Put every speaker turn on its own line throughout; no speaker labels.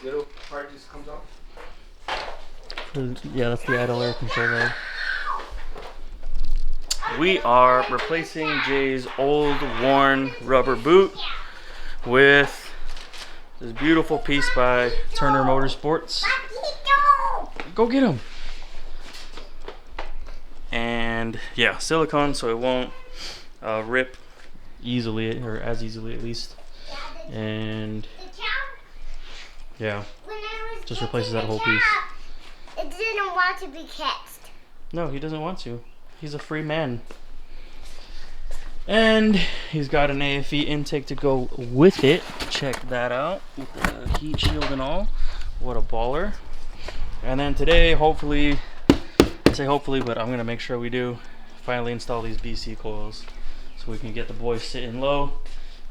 little part just comes off.
Yeah, that's the idle air controller. We are replacing Jay's old worn rubber boot with this beautiful piece by Turner Motorsports. Go get him. And yeah, silicone so it won't rip easily, or as easily at least. And yeah, just replaces that whole piece.
It didn't want to be catched.
No, he doesn't want to. He's a free man. And he's got an AFE intake to go with it. Check that out with the heat shield and all. What a baller. And then today, hopefully, I say hopefully, but I'm gonna make sure we do finally install these BC coils so we can get the boys sitting low,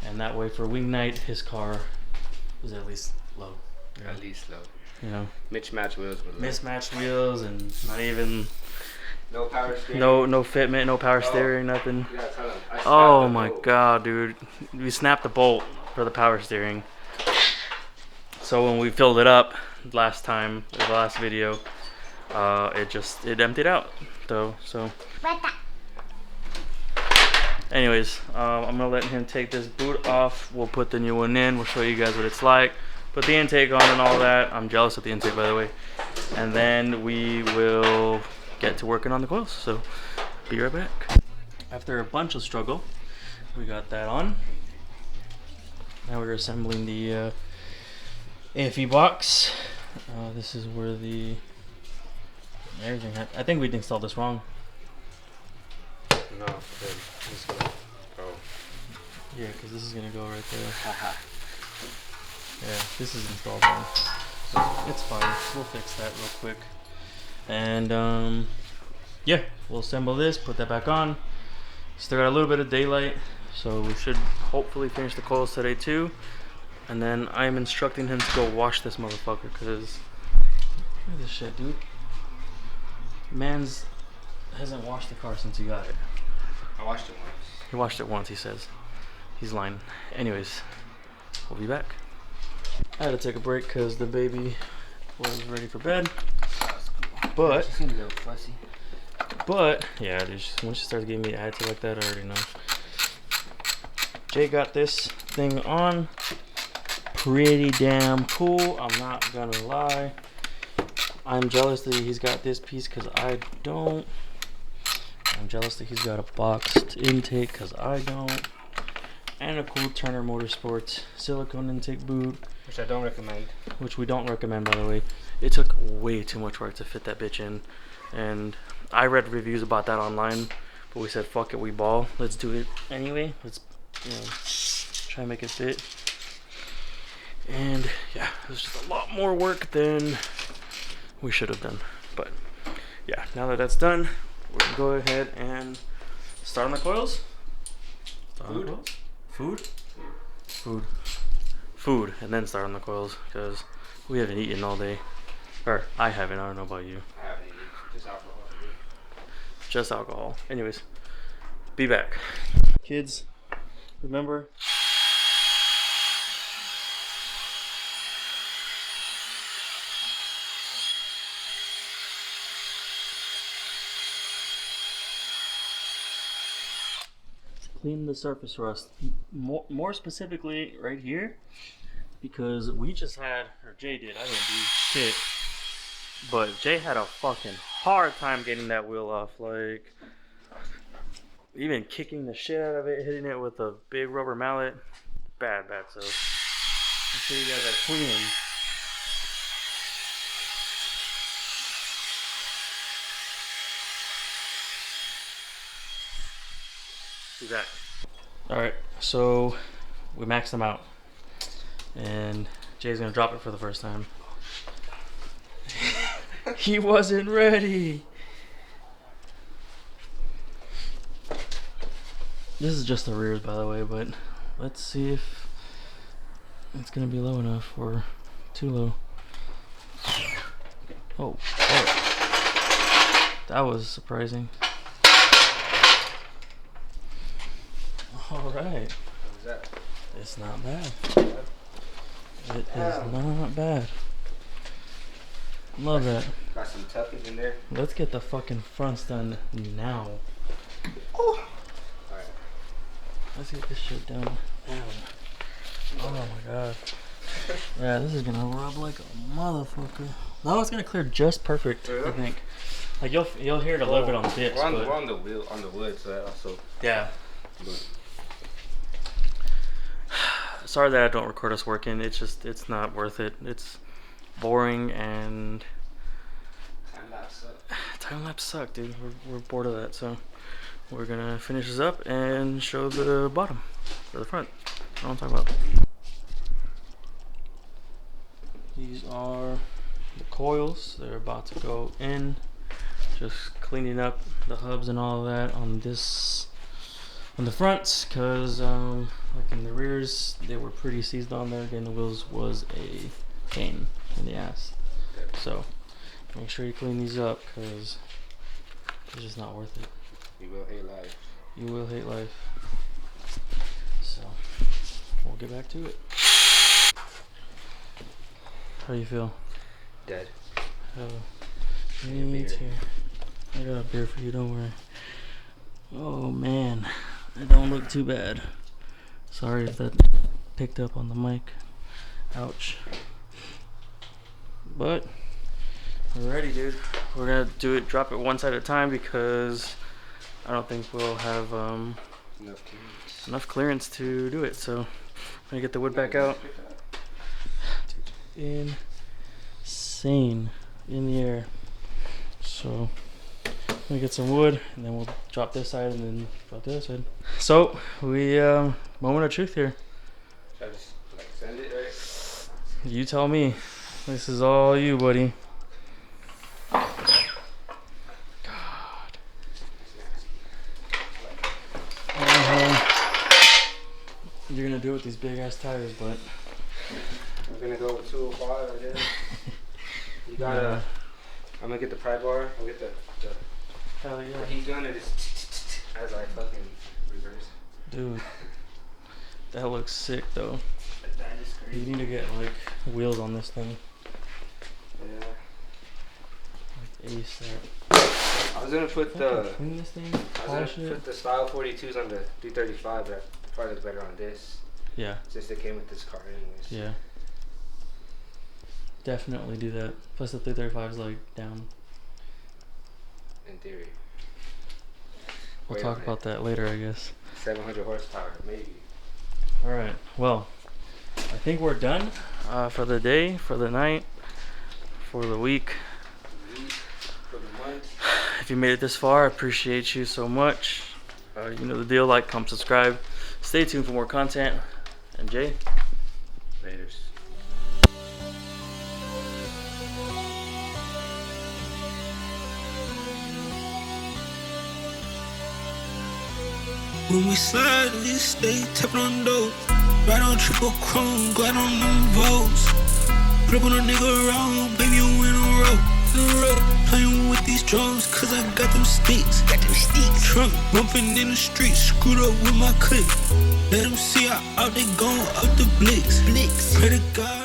and that way for wing night his car is at least low.
Yeah. At least low.
You know,
mismatched wheels.
Mismatched wheels and not even
no power steering.
No fitment, no power steering, nothing. Yeah, tell them. Oh my god, dude. We snapped the bolt for the power steering. So when we filled it up last time, the last video, it emptied out though. So anyways, I'm gonna let him take this boot off. We'll put the new one in. We'll show you guys what it's like. Put the intake on and all that. I'm jealous of the intake, by the way. And then we will get to working on the coils. So be right back. After a bunch of struggle, we got that on. Now we're assembling the AFE box. This is where the everything. I think we installed this wrong.
No, this gonna go.
Yeah, because this is gonna go right there. Haha. Yeah, this is installed wrong. So it's fine. We'll fix that real quick. And yeah, we'll assemble this, put that back on. Still got a little bit of daylight, so we should hopefully finish the coils today too. And then I'm instructing him to go wash this motherfucker, because look at this shit, dude. Man's hasn't washed the car since he got it.
I washed it once.
He washed it once, he says. He's lying. Anyways, we'll be back. I had to take a break because the baby was ready for bed. But
she seems a little fussy.
But yeah, dude, once she starts giving me attitude like that, I already know. Jay got this thing on. Pretty damn cool, I'm not gonna lie. I'm jealous that he's got this piece because I don't. I'm jealous that he's got a boxed intake because I don't. And a cool Turner Motorsports silicone intake boot.
Which I don't recommend.
Which we don't recommend, by the way. It took way too much work to fit that bitch in. And I read reviews about that online. But we said, fuck it, we ball. Let's do it anyway. Let's, you know, try and make it fit. And yeah, it was just a lot more work than we should have done. But yeah, now that that's done, we're gonna go ahead and start on the coils. Food, and then start on the coils, because we haven't eaten all day. Or I haven't, I don't know about you.
I haven't eaten, just alcohol.
Just alcohol. Anyways, be back. Kids, remember? Clean the surface rust. More specifically right here, because we just had, or Jay did, I didn't do shit, but Jay had a fucking hard time getting that wheel off, like even kicking the shit out of it, hitting it with a big rubber mallet. Bad, so I'll show you guys that cleaning. Do that. Alright, so we maxed them out. And Jay's gonna drop it for the first time. He wasn't ready. This is just the rears, by the way, but let's see if it's gonna be low enough or too low. Oh. That was surprising. Alright.
What was that?
It's not bad. It is not bad. Love that.
Got some tuckers in there.
Let's get the fucking fronts done now.
Alright.
Let's get this shit done now. Oh my god. Yeah, this is gonna rub like a motherfucker. No, it's gonna clear just perfect, I think. Like you'll hear it a little bit on the bits.
We're on the wheel, on the wood, so that also.
Yeah.
But
Sorry that I don't record us working. It's not worth it. It's boring and time lapse suck, dude. We're bored of that, so we're gonna finish this up and show the bottom or the front. I don't talk about. These are the coils. They're about to go in. Just cleaning up the hubs and all of that on the fronts, because like in the rears they were pretty seized on there. Getting the wheels was a pain in the ass, so make sure you clean these up because it's just not worth it.
you will hate life.
You will hate life. So we'll get back to it. How you feel?
Dead.
Me too. I got a beer for you, don't worry. Oh man, it don't look too bad. Sorry if that picked up on the mic. Ouch. But we're ready, dude. We're gonna do it, drop it one side at a time because I don't think we'll have enough clearance to do it. So I'm gonna get the wood back out. Insane in the air. So I'm gonna get some wood and then we'll drop this side and then drop the other side. So we moment of truth here.
Should I just like send it, right?
You tell me. This is all you, buddy. God. You're gonna do it with these big ass tires, but
I'm gonna go with 205, I guess. You gotta. I'm gonna get the pry bar. I'll get the
hell yeah.
heat gun and just as I fucking reverse.
Dude, that looks sick though.
That is crazy.
You need to get like wheels on this thing.
Yeah.
Like ASAP.
I was gonna put the.
Clean this thing,
I was
polish
gonna
it.
put the Style 42s on the 335, but I probably look better on this.
Yeah.
Since they came with this car, anyways.
Yeah. Definitely do that. Plus the 335 is like down.
In theory.
We'll
Wait
talk
on it.
about that later, I guess.
700 horsepower, maybe.
Alright, well, I think we're done for the day, for the night, for the week.
For the month.
If you made it this far, I appreciate you so much. You know the deal, like, comment, subscribe. Stay tuned for more content. And Jay,
Laters.
When we slide, we stay tapping on doors. Ride on triple chrome, glide on them Vogues. Flip on a nigga around, baby, you in a row. Playing with these drums, cause I got them sticks. Trunk bumping in the street, screwed up with my click. Let them see how out they gone, up the blicks. Pray to God.